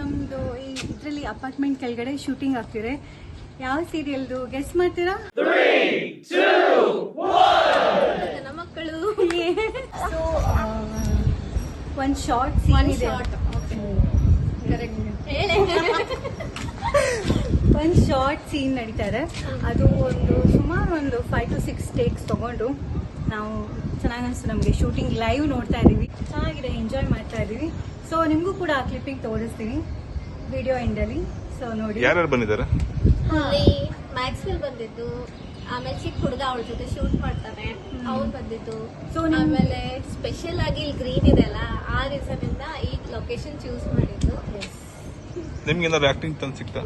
ನಮ್ದು ಈ ಇದರಲ್ಲಿ ಅಪಾರ್ಟ್ಮೆಂಟ್ ಕೆಳಗಡೆ ಶೂಟಿಂಗ್ ಆಗ್ತಿದೆ. ಯಾವ ಸೀರಿಯಲ್ದು ಗೆಸ್ ಮಾಡ್ತೀರಾ? 3, 2, 1 ನನ್ನ ಮಕ್ಕಳು. ಸೊ ಒಂದು ಶಾರ್ಟ್ ಸೀನ್ ಇದೆ. ಒಂದು ಶಾರ್ಟ್ ಸೀನ್ ನಡೀತಾ ಇದೆ. ಅದು ಸುಮಾರು ಒಂದು 5 to 6 ಟೇಕ್ಸ್ ತಗೊಂಡು ನಾವು ಚೆನ್ನಾಗಿ ಅನಿಸ್ತು ನಮಗೆ. ಶೂಟಿಂಗ್ ಲೈವ್ ನೋಡ್ತಾ ಇದ್ದೀವಿ, ಚೆನ್ನಾಗಿದೆ, ಎಂಜಾಯ್ ಮಾಡ್ತಾ ಇದ್ದೀವಿ. ಸೊ ನಿಮಗೂ ಕೂಡ ಆ ಕ್ಲಿಪ್ಪಿಂಗ್ ತೋರಿಸ್ತೀನಿ ವಿಡಿಯೋ ಎಂಡಲ್ಲಿ. ಸೊ ನೋಡಿ ಯಾರ್ಯಾರು ಬಂದಿದ್ದಾರೆ. ಅಲ್ಲಿ ಮ್ಯಾಕ್ಸ್ವೆಲ್ ಬಂದಿದ್ದು, ಆಮೇಲೆ ಚಿಕ್ಕ ಹುಡುಗ ಅವಳ ಜೊತೆ ಶೂಟ್ ಮಾಡ್ತಾನೆ ಅವ್ರು ಬಂದಿದ್ದು. ಸೊ ಆಮೇಲೆ ಸ್ಪೆಷಲ್ ಆಗಿ ಇಲ್ಲಿ ಗ್ರೀನ್ ಇದೆ ಅಲ್ಲ, ಆ ರೀಸನ್ ಇಂದ ಈ ಲೊಕೇಶನ್ ಚೂಸ್ ಮಾಡಿದ್ದು. ನಿಮ್ಗೆ ಏನಾದ್ರು ಆಕ್ಟಿಂಗ್ ತಂದು ಸಿಕ್ತಾ?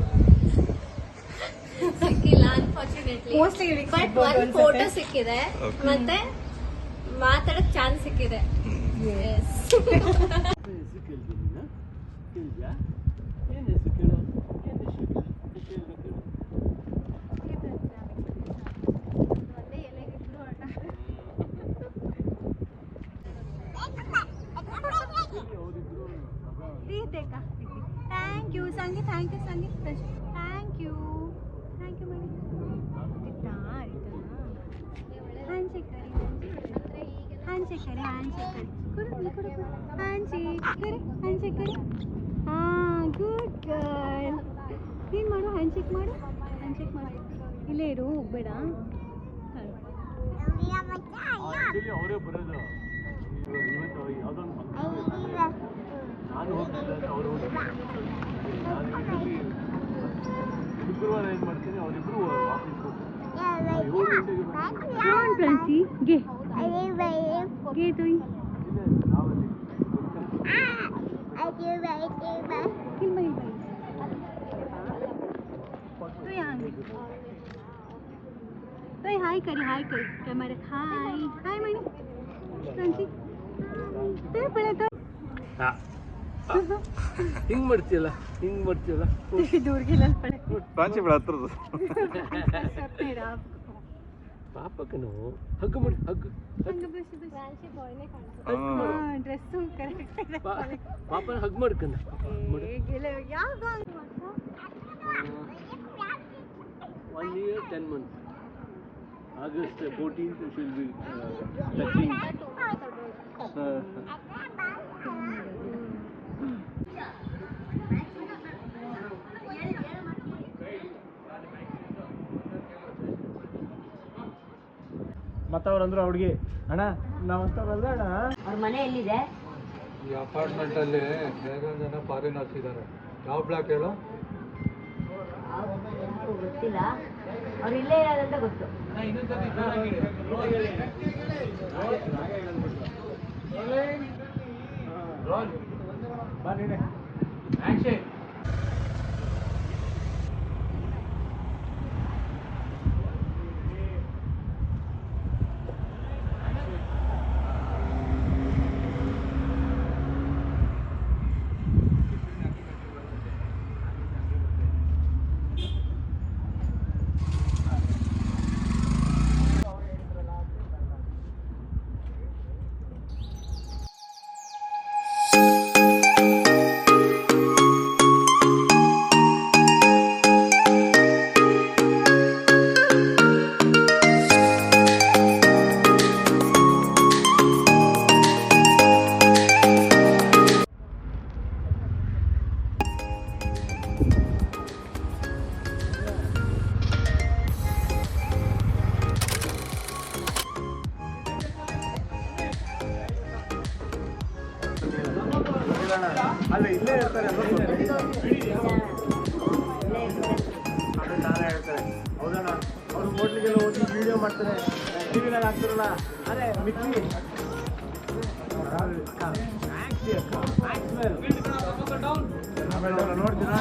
ಸಿಕ್ಕಿಲ್ಲ ಅನ್ಫಾರ್ಚುನೇಟ್ಲಿ, ಮೋಸ್ಟ್ಲಿ ಬಟ್ ಒಂದು ಫೋಟೋ ಸಿಕ್ಕಿದೆ, ಮತ್ತೆ ಮಾತಾಡಕ್ ಚಾನ್ಸ್ ಸಿಕ್ಕಿದೆ. Thank you Sangeetha, thank you Sangeetha, thank you thank you madam. ಹಾಂ, ಗುಡ್ ಗರ್ಲ್. ಏನು ಮಾಡು, ಹ್ಯಾಂಡ್ ಮಾಡು, ಹ್ಯಾಂಡ್ ಮಾಡು. ಇಲ್ಲೇ ಇರು, ಹೋಗ್ಬೇಡ. ಅವರೇ ಬರೋದು ನಾನು ಹೋಗ್ತಿದ್ದೆ, ಅವರು ಶುಕ್ರವಾರ ಏನು ಮಾಡ್ತೀನಿ, ಅವರಿಬ್ರು ಆಫೀಸ್ ಹೋಗ್ತಾರೆ. 7 ಗಂಟೆಗೆ ಗೆ ತುಯ್ हाय करी, हाय करी कैमरा, हाय हाय मनी फ्रेंड्स ते पळे तो ಹಿಂಗ್ ಮಾಡ್ತೀಯಲ್ಲ, ಹಿಂಗ್ ಮಾಡ್ತೀಯಲ್ಲ, दूर गेला पळे ಪ್ರಾಂಚಿ ಬೇಡ ಹತ್ರದು मेरा ಪಾಪಕನು ಹಗ್ ಮಾಡಿ, ಹಗ್ ಹಂಗ ಬಸಿ ಬಸಿ ಫ್ಯಾನ್ಸಿ ಬಾಯ್ನೇ ಕಾಣ್ತು. ಹಾಂ, ಡ್ರೆಸ್ ಕರೆಕ್ಟ್ ಇದೆ. ಪಾಪನ ಹಗ್ ಮಾಡ್ಕಂದ. गेले ಯಾವ 1 year 10 months. August 14th she will be touching. ಮತ್ತವ್ರಂದ್ರು ಅವ್ರಿಗೆ, ಅಣ್ಣ ನಾವಂತವ್ರಲ್ಲ ಅಣ್ಣ, ಅವ್ರ ಮನೆ ಎಲ್ಲಿದೆ? ಈ ಅಪಾರ್ಟ್ಮೆಂಟ್ ಅಲ್ಲಿ ಬೇರೆ ಜನ ಫಾರಿನರ್ಸ್ ಇದ್ದಾರೆ. ಯಾವ ಬ್ಲಾಕ್ ಹೇಳು? ಗೊತ್ತಿಲ್ಲ, ಅವ್ರು ಇಲ್ಲೇ ಇರೋದಂತ ಗೊತ್ತು. ಅಲ್ಲ ಇಲ್ಲೇ ಇರ್ತಾರೆ, ನಾನೇ ಹೇಳ್ತಾರೆ. ಹೌದಣ್ಣ, ಅವ್ರು ಹೋಟ್ಲಿಗೆಲ್ಲ ಹೋಗಿ ವಿಡಿಯೋ ಮಾಡ್ತಾರೆ, ಟಿವಿನಲ್ಲಿ ಹಾಕ್ತಾರಲ್ಲ, ಅದೇ ಮಿಕ್ಕಿ ನೋಡ್ತೀರಾ,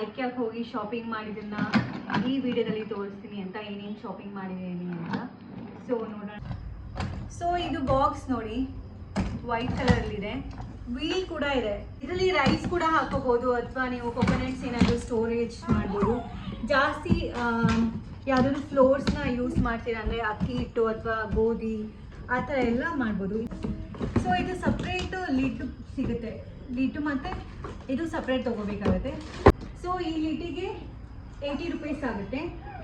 ಐಕ್ಯಾಕ್ ಹೋಗಿ ಶಾಪಿಂಗ್ ಮಾಡಿದ್ದನ್ನ ಈ ವಿಡಿಯೋದಲ್ಲಿ ತೋರಿಸ್ತೀನಿ ಅಂತ, ಏನೇನು ಶಾಪಿಂಗ್ ಮಾಡಿದ್ದೀನಿ ಅಂತ. ಸೊ ನೋಡೋಣ. ಸೊ ಇದು ಬಾಕ್ಸ್ ನೋಡಿ, ವೈಟ್ ಕಲರಲ್ಲಿದೆ. ವೀಲ್ ಕೂಡ ಇದೆ. ಇದರಲ್ಲಿ ರೈಸ್ ಕೂಡ ಹಾಕೋಬಹುದು ಅಥವಾ ನೀವು ಕೊಕೊನಟ್ಸ್ ಏನಾದರೂ ಸ್ಟೋರೇಜ್ ಮಾಡ್ಬೋದು. ಜಾಸ್ತಿ ಯಾವುದಾದ್ರು ಫ್ಲೋರ್ಸ್ನ ಯೂಸ್ ಮಾಡ್ತೀರಾ ಅಂದರೆ ಅಕ್ಕಿ ಹಿಟ್ಟು ಅಥವಾ ಗೋಧಿ ಆ ಥರ ಎಲ್ಲ ಮಾಡ್ಬೋದು. ಸೊ ಇದು ಸಪ್ರೇಟ್ ಲಿಡ್ ಸಿಗುತ್ತೆ. ಲಿಡ್ ಮತ್ತು ಇದು ಸಪ್ರೇಟ್ ತೊಗೋಬೇಕಾಗುತ್ತೆ. ಸೊ ಈ ಲಿಡ್ಡಿಗೆ 80 ರುಪೀಸ್ ಆಗುತ್ತೆ.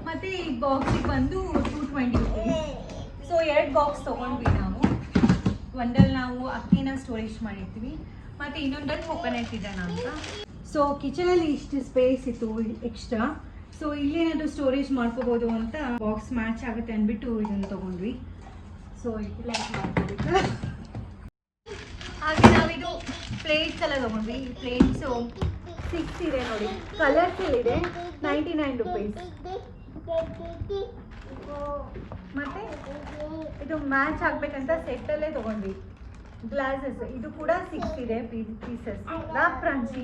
ಮತ್ತು ಈ ಬಾಕ್ಸಿಗೆ ಬಂದು 220 ರುಪೀಸ್. ಸೊ 2 ಬಾಕ್ಸ್ ತೊಗೊಂಡ್ವಿ ನಾವು. ಒಂದಲ್ಲಿ ನಾವು ಅಕ್ಕಿನ ಸ್ಟೋರೇಜ್ ಮಾಡಿರ್ತೀವಿ ಮತ್ತು ಇನ್ನೊಂದಲ್ಲಿ ಕೊಕೊನಟ್ ಇದೆ ಅಂತ. ಸೊ ಕಿಚನಲ್ಲಿ ಇಷ್ಟು ಸ್ಪೇಸ್ ಇತ್ತು ಎಕ್ಸ್ಟ್ರಾ. ಸೊ ಇಲ್ಲೇನಾದರೂ ಸ್ಟೋರೇಜ್ ಮಾಡ್ಕೋಬೋದು ಅಂತ ಬಾಕ್ಸ್ ಮ್ಯಾಚ್ ಆಗುತ್ತೆ ಅಂದ್ಬಿಟ್ಟು ಇದನ್ನು ತೊಗೊಂಡ್ವಿ. ಸೊ ಯುಟಿಲೈಸ್ ಮಾಡ್ಕೋಬೇಕು. ಹಾಗೆ ನಾವಿದು ಪ್ಲೇಟ್ಸ್ ಎಲ್ಲ ತೊಗೊಂಡ್ವಿ. ಈ ಪ್ಲೇಟ್ಸು 6 ಇದೆ ನೋಡಿ, ಕಲರ್ಸಲ್ಲಿದೆ, 99 ರುಪೀಸ್. ಮತ್ತು ಇದು ಮ್ಯಾಚ್ ಆಗಬೇಕಂತ ಸೆಟ್ಟಲ್ಲೇ ತೊಗೊಂಡ್ವಿ. ಗ್ಲಾಸಸ್ ಇದು ಕೂಡ 6 ಇದೆ ಪೀಸಸ್. Rock crunchy.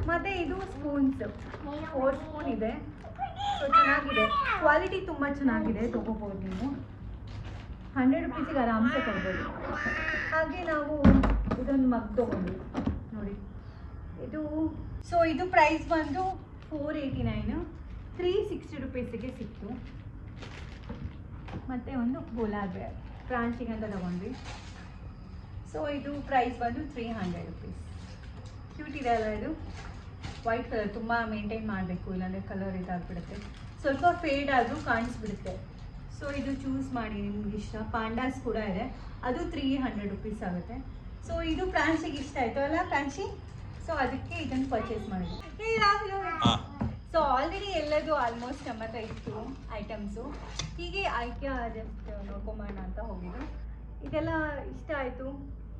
ಮತ್ತು ಇದು ಸ್ಪೂನ್ಸ್ 4 ಸ್ಪೂನ್ ಇದೆ. ಸೊ ಚೆನ್ನಾಗಿದೆ, ಕ್ವಾಲಿಟಿ ತುಂಬ ಚೆನ್ನಾಗಿದೆ, ತೊಗೋಬೋದು ನೀವು. 100 ರುಪೀಸಿಗೆ ಆರಾಮ್ಸೆ ಕೊಡ್ಬೋದು. ಹಾಗೆ ನಾವು ಇದೊಂದು ಮಗ್ ತೊಗೊಂಡ್ವಿ ನೋಡಿ ಇದು. ಸೊ ಇದು ಪ್ರೈಸ್ ಬಂದು 489, 360 ರುಪೀಸಿಗೆ ಸಿಕ್ತು. ಮತ್ತು ಒಂದು ಗುಲಾಬಿ ಕ್ರಾಂಚಿಗೆ ಅಂತ ತೊಗೊಂಡ್ವಿ. ಸೊ ಇದು ಪ್ರೈಸ್ ಬಂದು 300 ರುಪೀಸ್. ಕ್ಯೂಟ್ ಇದೆ ಅಲ್ಲ ಇದು. ವೈಟ್ ಕಲರ್ ತುಂಬ ಮೇಂಟೈನ್ ಮಾಡಬೇಕು, ಇಲ್ಲಾಂದರೆ ಕಲರ್ ಇದಾಗ್ಬಿಡುತ್ತೆ, ಸ್ವಲ್ಪ ಫೇಡ್ ಆದರೂ ಕಾಣಿಸ್ಬಿಡುತ್ತೆ. ಸೊ ಇದು ಚೂಸ್ ಮಾಡಿ ನಿಮ್ಗೆ ಇಷ್ಟ. ಪಾಂಡಾಸ್ ಕೂಡ ಇದೆ, ಅದು 300 ರುಪೀಸ್ ಆಗುತ್ತೆ. ಸೊ ಇದು ಪ್ರಾಂಶಿಗೆ ಇಷ್ಟ ಆಯಿತು ಅಲ್ಲ ಪ್ರಾಂಶಿ. ಸೊ ಅದಕ್ಕೆ ಇದನ್ನು ಪರ್ಚೇಸ್ ಮಾಡಿದ್ವಿ. ಸೊ ಆಲ್ರೆಡಿ ಎಲ್ಲದು ಆಲ್ಮೋಸ್ಟ್ ನಮ್ಮ ಹತ್ರ ಇತ್ತು ಐಟಮ್ಸು. ಹೀಗೆ ಆಯ್ಕೆ ಜಸ್ಟ್ ನೋಡ್ಕೊಂಬೋಣ ಅಂತ ಹೋಗಿದ್ದು. ಇದೆಲ್ಲ ಇಷ್ಟ ಆಯಿತು,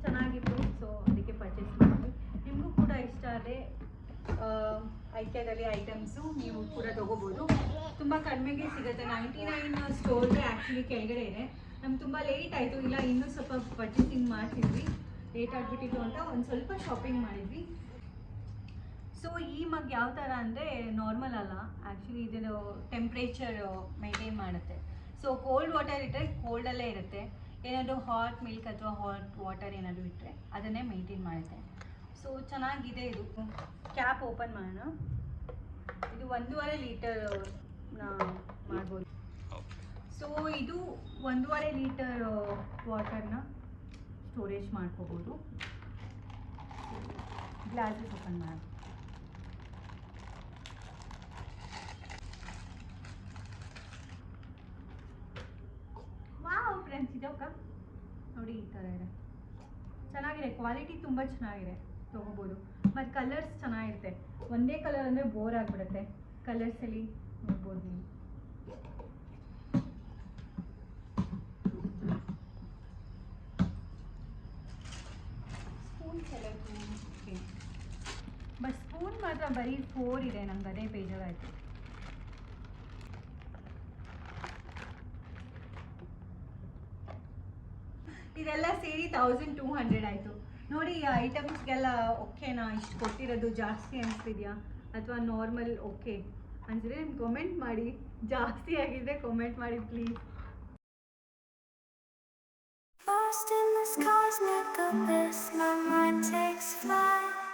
ಚೆನ್ನಾಗಿತ್ತು. ಸೊ ಅದಕ್ಕೆ ಪರ್ಚೇಸ್ ಮಾಡಿದ್ವಿ. ನಿಮಗೂ ಕೂಡ ಇಷ್ಟ ಆದರೆ ಐಕ್ಯದಲ್ಲಿ ಐಟಮ್ಸು ನೀವು ಕೂಡ ತೊಗೋಬೋದು. ತುಂಬ ಕಡಿಮೆಗೆ ಸಿಗುತ್ತೆ. 99 ಸ್ಟೋರ್ ಆ್ಯಕ್ಚುಲಿ ಕೆಳಗಡೆ ಇದೆ. ನಮ್ಗೆ ತುಂಬ ಲೇಟ್ ಆಯಿತು, ಇಲ್ಲ ಇನ್ನೂ ಸ್ವಲ್ಪ ಪರ್ಚೇಸಿಂಗ್ ಮಾಡ್ತಿದ್ವಿ, ಲೇಟ್ ಆಗಿಬಿಟ್ಟಿತ್ತು ಅಂತ ಒಂದು ಸ್ವಲ್ಪ ಶಾಪಿಂಗ್ ಮಾಡಿದ್ವಿ. ಸೊ ಈ ಮಗ್ ಯಾವ ಥರ ಅಂದರೆ ನಾರ್ಮಲ್ ಅಲ್ಲ, ಆ್ಯಕ್ಚುಲಿ ಇದು ಟೆಂಪ್ರೇಚರ್ ಮೇಂಟೈನ್ ಮಾಡುತ್ತೆ. ಸೊ ಕೋಲ್ಡ್ ವಾಟರ್ ಇಟ್ಟರೆ ಕೋಲ್ಡಲ್ಲೇ ಇರುತ್ತೆ. ಏನಾದರೂ ಹಾಟ್ ಮಿಲ್ಕ್ ಅಥವಾ ಹಾಟ್ ವಾಟರ್ ಏನಾದರೂ ಇಟ್ಟರೆ ಅದನ್ನೇ ಮೇಂಟೈನ್ ಮಾಡುತ್ತೆ. ಸೊ ಚೆನ್ನಾಗಿದೆ ಇದು. ಕ್ಯಾಪ್ ಓಪನ್ ಮಾಡೋಣ. ಇದು 1.5 ಲೀಟರ್ ಮಾಡ್ಬೋದು. ಸೊ ಇದು 1.5 ಲೀಟರ್ ವಾಟರ್ನ ಸ್ಟೋರೇಜ್ ಮಾಡ್ಕೋಬೋದು. ಗ್ಲಾಸಸ್ ಓಪನ್ ಮಾಡೋಣ. ವಾವ್ ಫ್ರೆಂಡ್ಸ್, ಇದಕ್ಕ ನೋಡಿ ಈ ಥರ ಇದೆ, ಚೆನ್ನಾಗಿದೆ. ಕ್ವಾಲಿಟಿ ತುಂಬ ಚೆನ್ನಾಗಿದೆ, ತೊಗೋಬೋದು. ಮತ್ತು ಕಲರ್ಸ್ ಚೆನ್ನಾಗಿರುತ್ತೆ. ಒಂದೇ ಕಲರ್ ಅಂದರೆ ಬೋರ್ ಆಗಿಬಿಡುತ್ತೆ. ಕಲರ್ಸಲ್ಲಿ ನೋಡ್ಬೋದು ನೀವು. ಸ್ಪೂನ್ಸ್ ಎಲ್ಲ ಓಕೆ, ಬಟ್ ಸ್ಪೂನ್ ಮಾತ್ರ ಬರೀ 4 ಇದೆ. ನಮ್ಗೆ ಅದೇ ಬೇಜಾರಾಯಿತು. ಇದೆಲ್ಲ ಸೇರಿ 1200 ಆಯಿತು ನೋಡಿ. ಈ ಐಟಮ್ಸ್ಗೆಲ್ಲ ಓಕೆನಾ? ಇಷ್ಟು ಕೊಟ್ಟಿರೋದು ಜಾಸ್ತಿ ಅನಿಸ್ತಿದೆಯಾ ಅಥವಾ ನಾರ್ಮಲ್ ಓಕೆ ಅನ್ಸಿದ್ರೆ ನಿಮ್ಗೆ ಕಮೆಂಟ್ ಮಾಡಿ. ಜಾಸ್ತಿ ಆಗಿದೆ ಕಮೆಂಟ್ ಮಾಡಿ please. Lost in the skies, like the best, my mind takes flight.